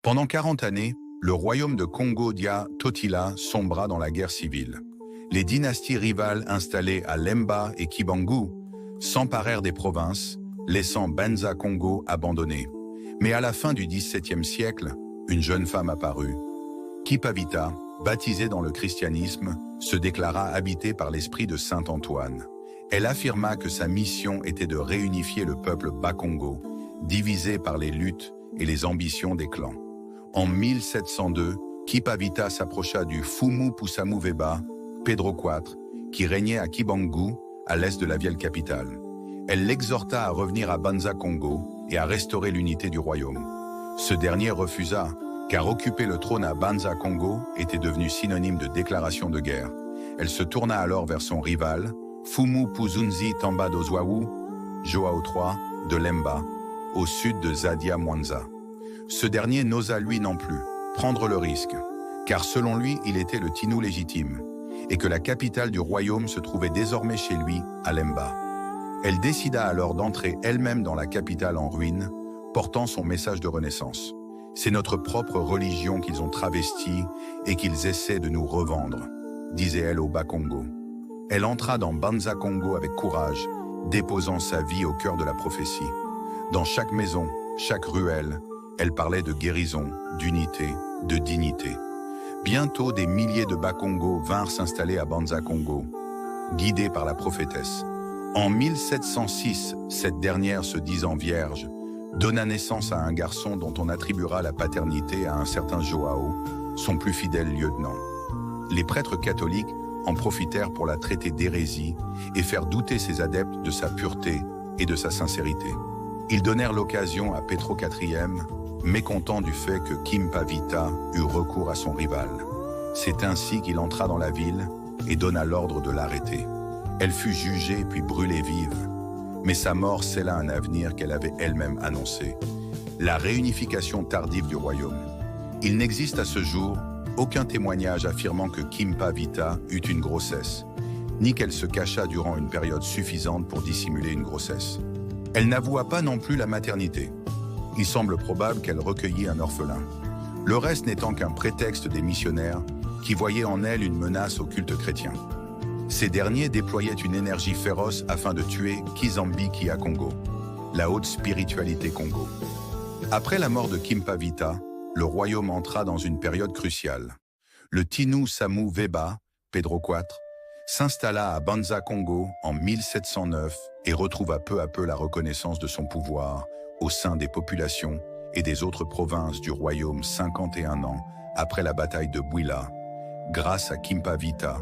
Pendant 40 années, le royaume de Congo Dia Totila sombra dans la guerre civile. Les dynasties rivales installées à Lemba et Kibangu s'emparèrent des provinces, laissant Banza Congo abandonné. Mais à la fin du XVIIe siècle, une jeune femme apparut. Kipavita, baptisée dans le christianisme, se déclara habitée par l'esprit de saint Antoine. Elle affirma que sa mission était de réunifier le peuple Bakongo, divisé par les luttes et les ambitions des clans. En 1702, Kipavita s'approcha du Fumu Pusamu Veba, Pedro IV, qui régnait à Kibangu, à l'est de la vieille capitale. Elle l'exhorta à revenir à Banza Congo et à restaurer l'unité du royaume. Ce dernier refusa, car occuper le trône à Banza Congo était devenu synonyme de déclaration de guerre. Elle se tourna alors vers son rival, Fumu Puzunzi Tamba d'Ozwawu, Joao III, de Lemba, au sud de Zadia Mwanza. Ce dernier n'osa lui non plus prendre le risque, car selon lui, il était le Tinou légitime, et que la capitale du royaume se trouvait désormais chez lui, à Lemba. Elle décida alors d'entrer elle-même dans la capitale en ruine, portant son message de renaissance. C'est notre propre religion qu'ils ont travestie et qu'ils essaient de nous revendre, disait-elle au Bas-Congo. Elle entra dans Banza Congo avec courage, déposant sa vie au cœur de la prophétie. Dans chaque maison, chaque ruelle, elle parlait de guérison, d'unité, de dignité. Bientôt, des milliers de Bas-Congo vinrent s'installer à Banza Congo, guidés par la prophétesse. En 1706, cette dernière, se disant vierge, donna naissance à un garçon dont on attribuera la paternité à un certain Joao, son plus fidèle lieutenant. Les prêtres catholiques en profitèrent pour la traiter d'hérésie et faire douter ses adeptes de sa pureté et de sa sincérité. Ils donnèrent l'occasion à Petro IV, mécontent du fait que Kimpavita eut recours à son rival. C'est ainsi qu'il entra dans la ville et donna l'ordre de l'arrêter. Elle fut jugée puis brûlée vive, mais sa mort scella un avenir qu'elle avait elle-même annoncé. La réunification tardive du royaume. Il n'existe à ce jour aucun témoignage affirmant que Kimpavita eut une grossesse, ni qu'elle se cacha durant une période suffisante pour dissimuler une grossesse. Elle n'avoua pas non plus la maternité. Il semble probable qu'elle recueillit un orphelin. Le reste n'étant qu'un prétexte des missionnaires qui voyaient en elle une menace au culte chrétien. Ces derniers déployaient une énergie féroce afin de tuer Kizambi Kia Congo, la haute spiritualité Congo. Après la mort de Kimpavita, le royaume entra dans une période cruciale. Le Tinou Samu Veba, Pedro IV, s'installa à Banza Congo en 1709 et retrouva peu à peu la reconnaissance de son pouvoir au sein des populations et des autres provinces du royaume 51 ans après la bataille de Bouila, grâce à Kimpavita,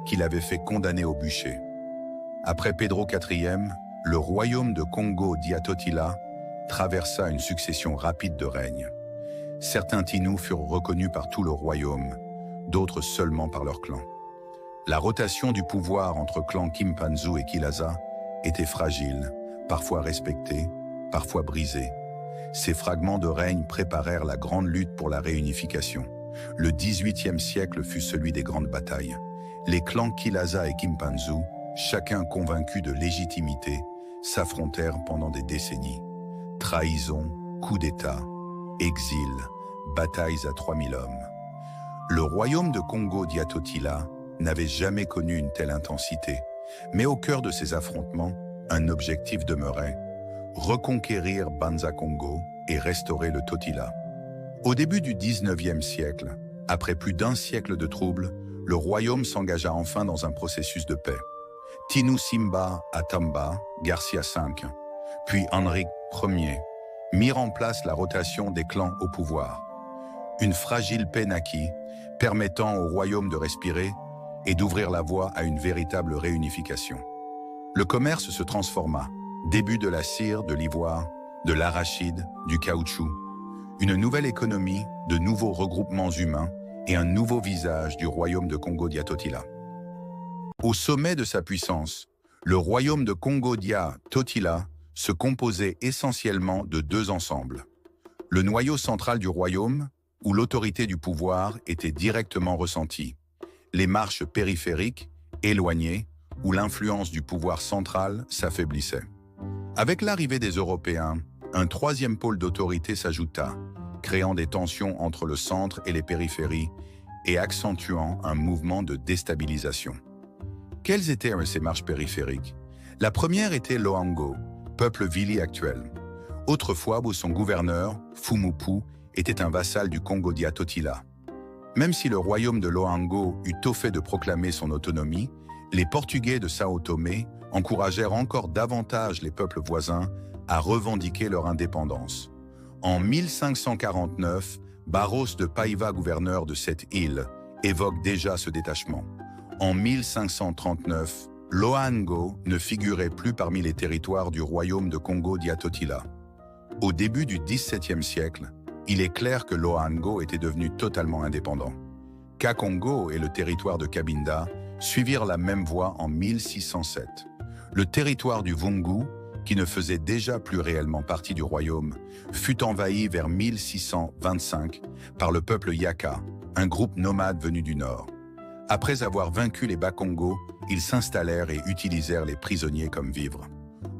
qui l'avait fait condamner au bûcher. Après Pedro IV, le royaume de Congo Dia Totila traversa une succession rapide de règnes. Certains Tinous furent reconnus par tout le royaume, d'autres seulement par leur clan. La rotation du pouvoir entre clans Kimpanzu et Kilaza était fragile, parfois respectée, parfois brisée. Ces fragments de règne préparèrent la grande lutte pour la réunification. Le XVIIIe siècle fut celui des grandes batailles. Les clans Kilaza et Kimpanzu, chacun convaincu de légitimité, s'affrontèrent pendant des décennies. Trahison, coups d'État, exil, batailles à 3000 hommes. Le royaume de Congo Dia Totila n'avait jamais connu une telle intensité, mais au cœur de ces affrontements, un objectif demeurait: reconquérir Banza Congo et restaurer le Totila. Au début du XIXe siècle, après plus d'un siècle de troubles, le royaume s'engagea enfin dans un processus de paix. Tinou Simba Atamba, Garcia V, puis Henrique Ier, mirent en place la rotation des clans au pouvoir. Une fragile paix naquit, permettant au royaume de respirer et d'ouvrir la voie à une véritable réunification. Le commerce se transforma, début de la cire, de l'ivoire, de l'arachide, du caoutchouc, une nouvelle économie, de nouveaux regroupements humains et un nouveau visage du royaume de Congo Dia Totila. Au sommet de sa puissance, le royaume de Congo Dia Totila se composait essentiellement de deux ensembles. Le noyau central du royaume, où l'autorité du pouvoir était directement ressentie. Les marches périphériques, éloignées, où l'influence du pouvoir central s'affaiblissait. Avec l'arrivée des Européens, un troisième pôle d'autorité s'ajouta, créant des tensions entre le centre et les périphéries et accentuant un mouvement de déstabilisation. Quelles étaient ces marches périphériques? La première était Loango, peuple vili actuel. Autrefois où son gouverneur, Fumupu, était un vassal du Congo Dia Totila. Même si le royaume de Loango eut tôt fait de proclamer son autonomie, les Portugais de Sao Tomé encouragèrent encore davantage les peuples voisins à revendiquer leur indépendance. En 1549, Barros de Paiva, gouverneur de cette île, évoque déjà ce détachement. En 1539, Loango ne figurait plus parmi les territoires du royaume de Congo Dia Totila. Au début du XVIIe siècle, il est clair que Loango était devenu totalement indépendant. Kakongo et le territoire de Cabinda suivirent la même voie en 1607. Le territoire du Vungu, qui ne faisait déjà plus réellement partie du royaume, fut envahi vers 1625 par le peuple Yaka, un groupe nomade venu du nord. Après avoir vaincu les Bakongo, ils s'installèrent et utilisèrent les prisonniers comme vivres.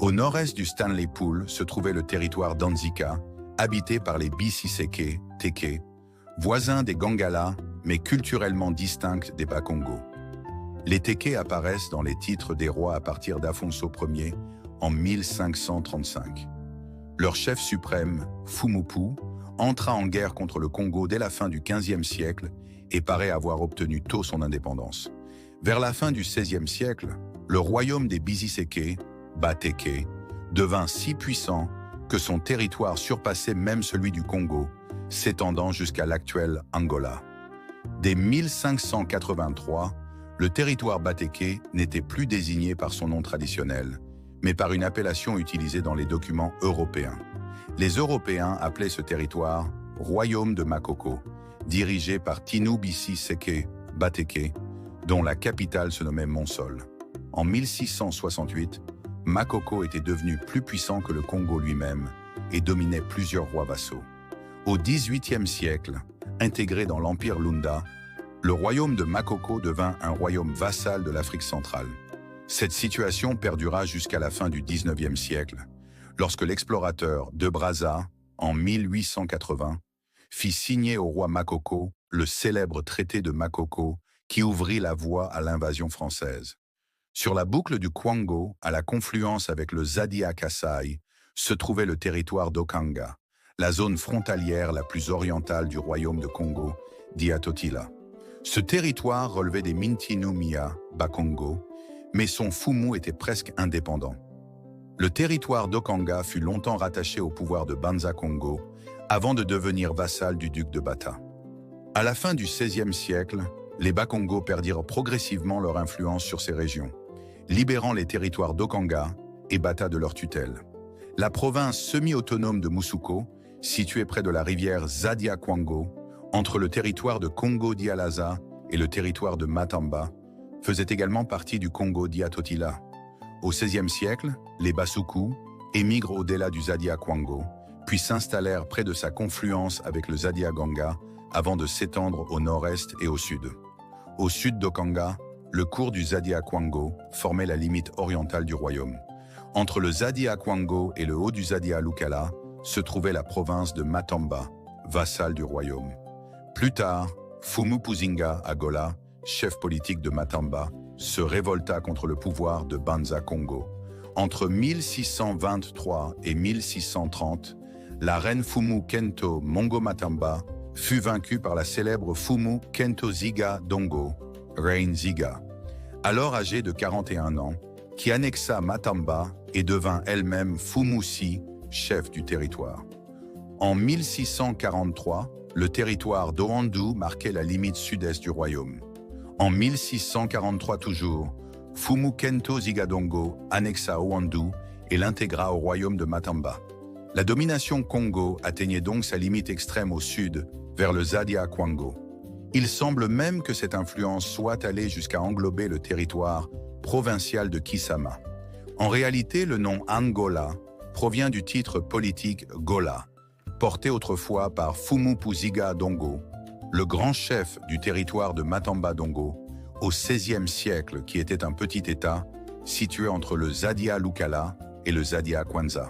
Au nord-est du Stanley Pool se trouvait le territoire d'Anzika, habité par les Bisiseke, Teke, voisins des Gangala, mais culturellement distincts des Bakongo. Les Teke apparaissent dans les titres des rois à partir d'Afonso Ier en 1535. Leur chef suprême, Fumupu, entra en guerre contre le Congo dès la fin du XVe siècle et paraît avoir obtenu tôt son indépendance. Vers la fin du XVIe siècle, le royaume des Bisiseke, Bateke, devint si puissant que son territoire surpassait même celui du Congo, s'étendant jusqu'à l'actuel Angola. Dès 1583, le territoire Bateke n'était plus désigné par son nom traditionnel, mais par une appellation utilisée dans les documents européens. Les Européens appelaient ce territoire « Royaume de Makoko », dirigé par Tinu Bisiseke Bateke, dont la capitale se nommait Monsol. En 1668, Makoko était devenu plus puissant que le Congo lui-même et dominait plusieurs rois vassaux. Au XVIIIe siècle, intégré dans l'Empire Lunda, le royaume de Makoko devint un royaume vassal de l'Afrique centrale. Cette situation perdura jusqu'à la fin du XIXe siècle, lorsque l'explorateur de Brazza, en 1880, fit signer au roi Makoko le célèbre traité de Makoko qui ouvrit la voie à l'invasion française. Sur la boucle du Kwango, à la confluence avec le Zadia Kasai, se trouvait le territoire d'Okanga, la zone frontalière la plus orientale du royaume de Congo, Dia Totila. Ce territoire relevait des Mintinumia, Bakongo, mais son Fumu était presque indépendant. Le territoire d'Okanga fut longtemps rattaché au pouvoir de Banza Congo, avant de devenir vassal du duc de Bata. À la fin du XVIe siècle, les Bakongo perdirent progressivement leur influence sur ces régions, libérant les territoires d'Okanga et Bata de leur tutelle. La province semi-autonome de Musuko, située près de la rivière Zadia-Kwango, entre le territoire de Congo-Dialaza et le territoire de Matamba, faisait également partie du Congo-Dia Totila. Au XVIe siècle, les Basuku émigrent au-delà du Zadia-Kwango, puis s'installèrent près de sa confluence avec le Zadia-Ganga avant de s'étendre au nord-est et au sud. Au sud d'Okanga, le cours du Zadia-Kwango formait la limite orientale du royaume. Entre le Zadia-Kwango et le haut du Zadia-Lukala se trouvait la province de Matamba, vassale du royaume. Plus tard, Fumupuzinga Agola, chef politique de Matamba, se révolta contre le pouvoir de Banza Congo. Entre 1623 et 1630, la reine Fumu Kento Mongo Matamba fut vaincue par la célèbre Fumu Kento Ziga Dongo, reine Ziga, alors âgée de 41 ans, qui annexa Matamba et devint elle-même Fumusi, chef du territoire. En 1643, le territoire d'Oandu marquait la limite sud-est du royaume. En 1643 toujours, Fumu Kento Zigadongo annexa Oandu et l'intégra au royaume de Matamba. La domination Congo atteignait donc sa limite extrême au sud, vers le Zadia-Kwango. Il semble même que cette influence soit allée jusqu'à englober le territoire provincial de Kisama. En réalité, le nom Angola provient du titre politique Gola, porté autrefois par Fumupuziga Dongo, le grand chef du territoire de Matamba Dongo, au XVIe siècle, qui était un petit État situé entre le Zadia Lukala et le Zadia Kwanza.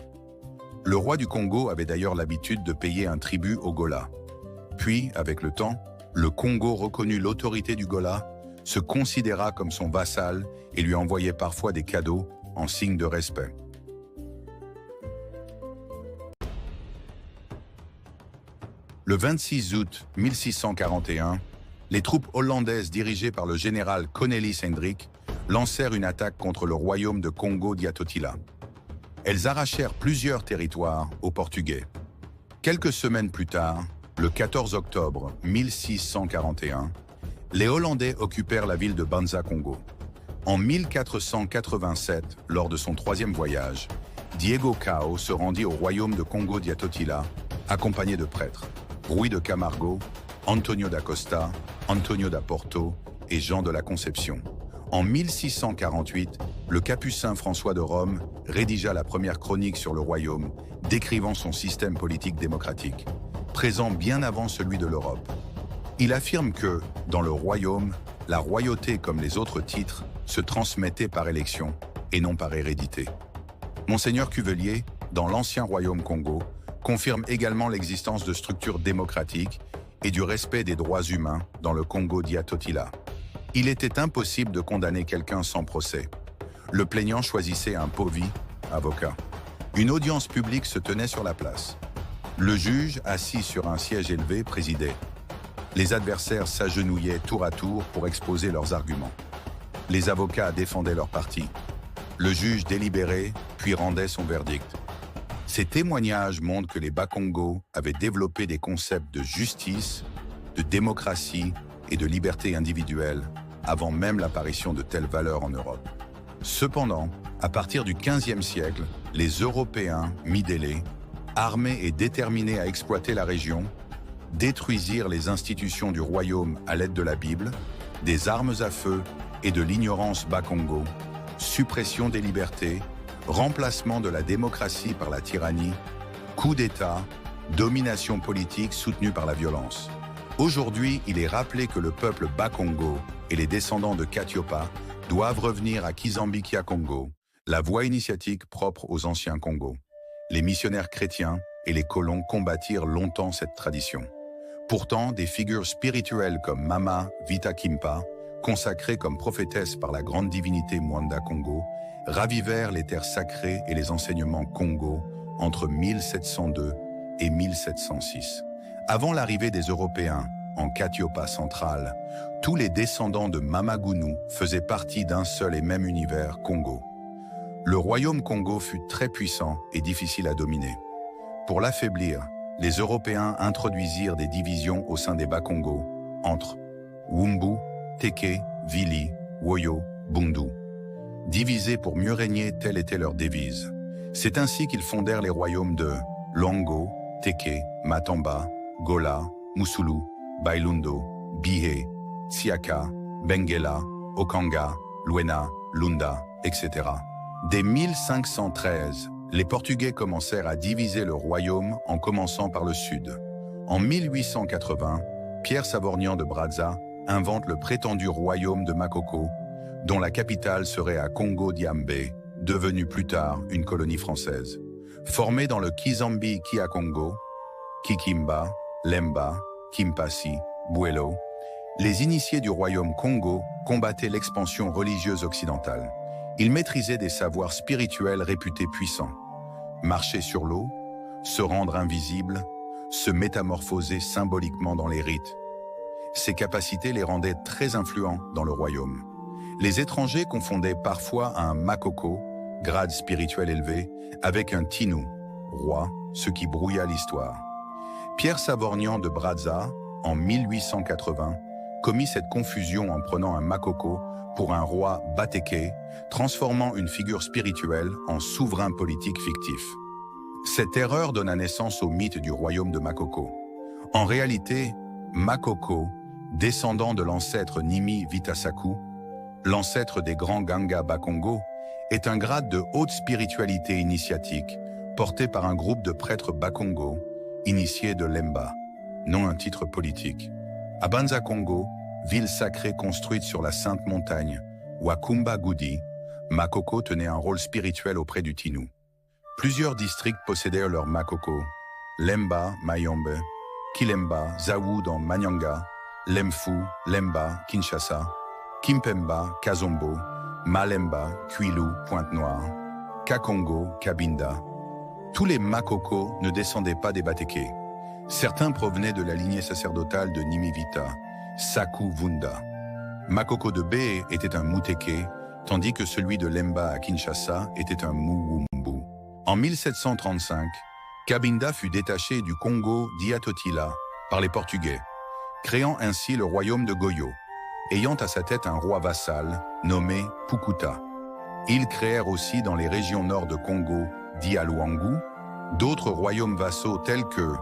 Le roi du Congo avait d'ailleurs l'habitude de payer un tribut au Gola. Puis, avec le temps, le Congo reconnut l'autorité du Gola, se considéra comme son vassal et lui envoyait parfois des cadeaux en signe de respect. Le 26 août 1641, les troupes hollandaises dirigées par le général Cornelis Hendrik lancèrent une attaque contre le royaume de Congo-Diatotila. Elles arrachèrent plusieurs territoires aux Portugais. Quelques semaines plus tard, le 14 octobre 1641, les Hollandais occupèrent la ville de Banza-Congo. En 1487, lors de son troisième voyage, Diego Cao se rendit au royaume de Congo-Diatotila, accompagné de prêtres, Rui de Camargo, Antonio da Costa, Antonio da Porto et Jean de la Conception. En 1648, le capucin François de Rome rédigea la première chronique sur le royaume, décrivant son système politique démocratique, présent bien avant celui de l'Europe. Il affirme que, dans le royaume, la royauté comme les autres titres se transmettait par élection et non par hérédité. Monseigneur Cuvelier, dans l'ancien royaume Congo, confirme également l'existence de structures démocratiques et du respect des droits humains dans le Congo-Diatotila. Il était impossible de condamner quelqu'un sans procès. Le plaignant choisissait un povi, avocat. Une audience publique se tenait sur la place. Le juge, assis sur un siège élevé, présidait. Les adversaires s'agenouillaient tour à tour pour exposer leurs arguments. Les avocats défendaient leur parti. Le juge délibérait, puis rendait son verdict. Ces témoignages montrent que les Bakongo avaient développé des concepts de justice, de démocratie et de liberté individuelle avant même l'apparition de telles valeurs en Europe. Cependant, à partir du XVe siècle, les Européens, mi-délais, armés et déterminés à exploiter la région, détruisirent les institutions du royaume à l'aide de la Bible, des armes à feu et de l'ignorance Bakongo, suppression des libertés, remplacement de la démocratie par la tyrannie, coup d'État, domination politique soutenue par la violence. Aujourd'hui, il est rappelé que le peuple Bakongo et les descendants de Katiopa doivent revenir à Kizambi-Kia-Congo, la voie initiatique propre aux anciens Congo. Les missionnaires chrétiens et les colons combattirent longtemps cette tradition. Pourtant, des figures spirituelles comme Mama Vita Kimpa, consacrée comme prophétesse par la grande divinité Mwanda Congo, ravivèrent les terres sacrées et les enseignements Congo entre 1702 et 1706. Avant l'arrivée des Européens en Katiopa centrale, tous les descendants de Mamagunu faisaient partie d'un seul et même univers Congo. Le royaume Congo fut très puissant et difficile à dominer. Pour l'affaiblir, les Européens introduisirent des divisions au sein des Bakongo entre Wumbu, Teke, Vili, Woyo, Bundu. Divisés pour mieux régner, telle était leur devise. C'est ainsi qu'ils fondèrent les royaumes de Longo, Teke, Matamba, Gola, Musulu, Bailundo, Bihé, Tsiaka, Benguela, Okanga, Luena, Lunda, etc. Dès 1513, les Portugais commencèrent à diviser le royaume en commençant par le sud. En 1880, Pierre Savorgnan de Brazza invente le prétendu royaume de Makoko, dont la capitale serait à Congo-Diambé, devenue plus tard une colonie française. Formé dans le Kizambi-Kia-Congo, Kikimba, Lemba, Kimpasi, Buelo, les initiés du royaume Congo combattaient l'expansion religieuse occidentale. Ils maîtrisaient des savoirs spirituels réputés puissants. Marcher sur l'eau, se rendre invisible, se métamorphoser symboliquement dans les rites. Ces capacités les rendaient très influents dans le royaume. Les étrangers confondaient parfois un makoko, grade spirituel élevé, avec un tinu, roi, ce qui brouilla l'histoire. Pierre Savorgnan de Brazza, en 1880, commit cette confusion en prenant un makoko pour un roi bateke, transformant une figure spirituelle en souverain politique fictif. Cette erreur donna naissance au mythe du royaume de Makoko. En réalité, Makoko, descendant de l'ancêtre Nimi Vitasaku, l'ancêtre des grands Ganga Bakongo, est un grade de haute spiritualité initiatique porté par un groupe de prêtres Bakongo, initiés de Lemba, non un titre politique. À Banza Congo, ville sacrée construite sur la sainte montagne, Wakumba Gudi, Makoko tenait un rôle spirituel auprès du Tinu. Plusieurs districts possédaient leurs Makoko, Lemba, Mayombe, Kilemba, Zawu dans Manyanga, Lemfu, Lemba, Kinshasa, Kimpemba, Kazombo, Malemba, Kwilu, Pointe-Noire, Kakongo, Kabinda. Tous les Makoko ne descendaient pas des Bateke. Certains provenaient de la lignée sacerdotale de Nimivita, Saku Vunda. Makoko de Bé était un Muteke, tandis que celui de Lemba à Kinshasa était un Muwumbu. En 1735, Kabinda fut détaché du Congo d'Iatotila par les Portugais, créant ainsi le royaume de Goyo, ayant à sa tête un roi vassal nommé Pukuta. Ils créèrent aussi dans les régions nord de Congo d'Ialuangu d'autres royaumes vassaux tels que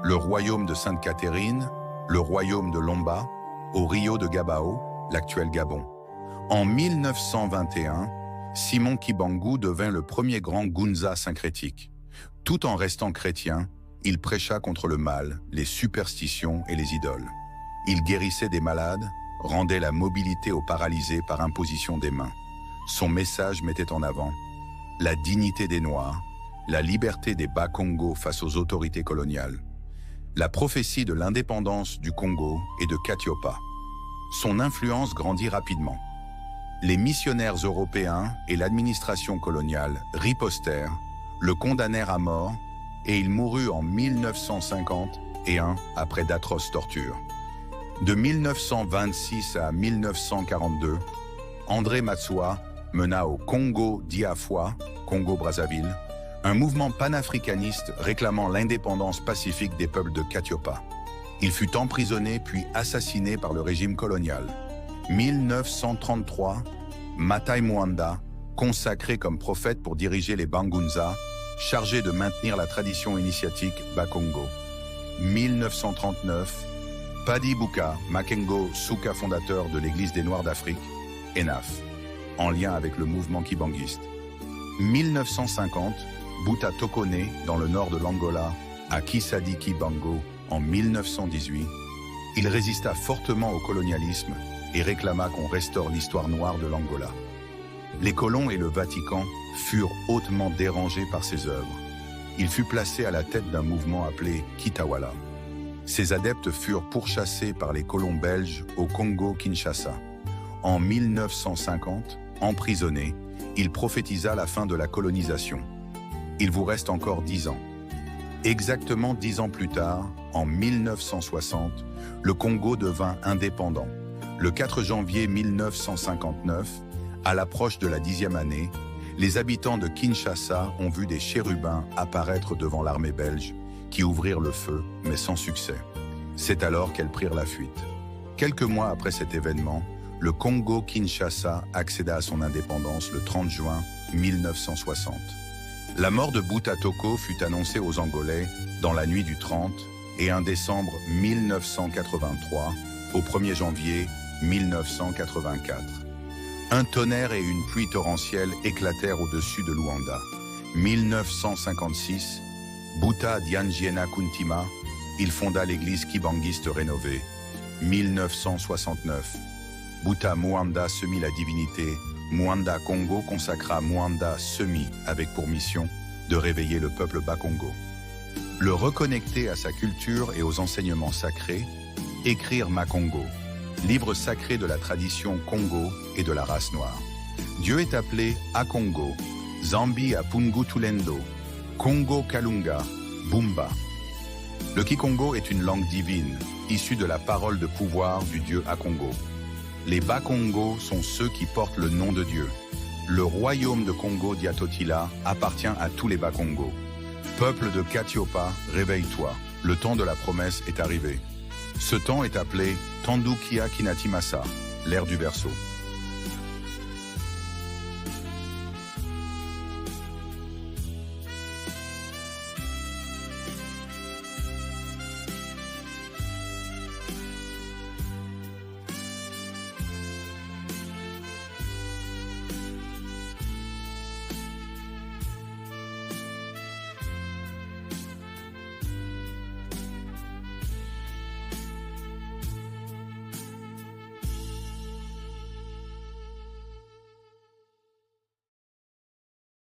le royaume de Sainte-Catherine, le royaume de Lomba, au Rio de Gabao, l'actuel Gabon. En 1921, Simon Kibangu devint le premier grand Gunza syncrétique. Tout en restant chrétien, il prêcha contre le mal, les superstitions et les idoles. Il guérissait des malades, rendait la mobilité aux paralysés par imposition des mains. Son message mettait en avant la dignité des Noirs, la liberté des Bas-Congo face aux autorités coloniales, la prophétie de l'indépendance du Congo et de Katiopa. Son influence grandit rapidement. Les missionnaires européens et l'administration coloniale ripostèrent, le condamnèrent à mort et il mourut en 1951 après d'atroces tortures. De 1926 à 1942, André Matsoa mena au Congo Diafwa, Congo-Brazzaville, un mouvement panafricaniste réclamant l'indépendance pacifique des peuples de Katiopa. Il fut emprisonné puis assassiné par le régime colonial. 1933, Matai Mwanda, consacré comme prophète pour diriger les Bangunza, chargé de maintenir la tradition initiatique Bakongo. 1939, Padi Buka Makengo Suka, fondateur de l'Église des Noirs d'Afrique, ENAF, en lien avec le mouvement kibanguiste. 1950, Buta Tokone, dans le nord de l'Angola, à Kisadi Kibango, en 1918, il résista fortement au colonialisme et réclama qu'on restaure l'histoire noire de l'Angola. Les colons et le Vatican furent hautement dérangés par ses œuvres. Il fut placé à la tête d'un mouvement appelé Kitawala. Ses adeptes furent pourchassés par les colons belges au Congo-Kinshasa. En 1950, emprisonné, il prophétisa la fin de la colonisation. Il vous reste encore 10 ans. Exactement 10 ans plus tard, en 1960, le Congo devint indépendant. Le 4 janvier 1959, à l'approche de la 10e année, les habitants de Kinshasa ont vu des chérubins apparaître devant l'armée belge, qui ouvrirent le feu, mais sans succès. C'est alors qu'elles prirent la fuite. Quelques mois après cet événement, le Congo-Kinshasa accéda à son indépendance le 30 juin 1960. La mort de Buta Toko fut annoncée aux Angolais dans la nuit du 30 et 1 décembre 1983 au 1er janvier 1984. Un tonnerre et une pluie torrentielle éclatèrent au-dessus de Luanda. 1956, Buta Dianjiena Kuntima, il fonda l'église kibanguiste rénovée. 1969, Buta Mwanda semit la divinité. Mwanda Congo consacra Mwanda Semi avec pour mission de réveiller le peuple Bas-Congo. Le reconnecter à sa culture et aux enseignements sacrés, écrire Makongo, livre sacré de la tradition Congo et de la race noire. Dieu est appelé Akongo, Zambi Apungu Tulendo, Congo Kalunga, Bumba. Le Kikongo est une langue divine, issue de la parole de pouvoir du dieu Akongo. Les Bas-Congo sont ceux qui portent le nom de Dieu. Le royaume de Congo d'Iatotila appartient à tous les Bas-Congo. Peuple de Katiopa, réveille-toi, le temps de la promesse est arrivé. Ce temps est appelé Tandukia Kinatimasa, l'ère du Verseau.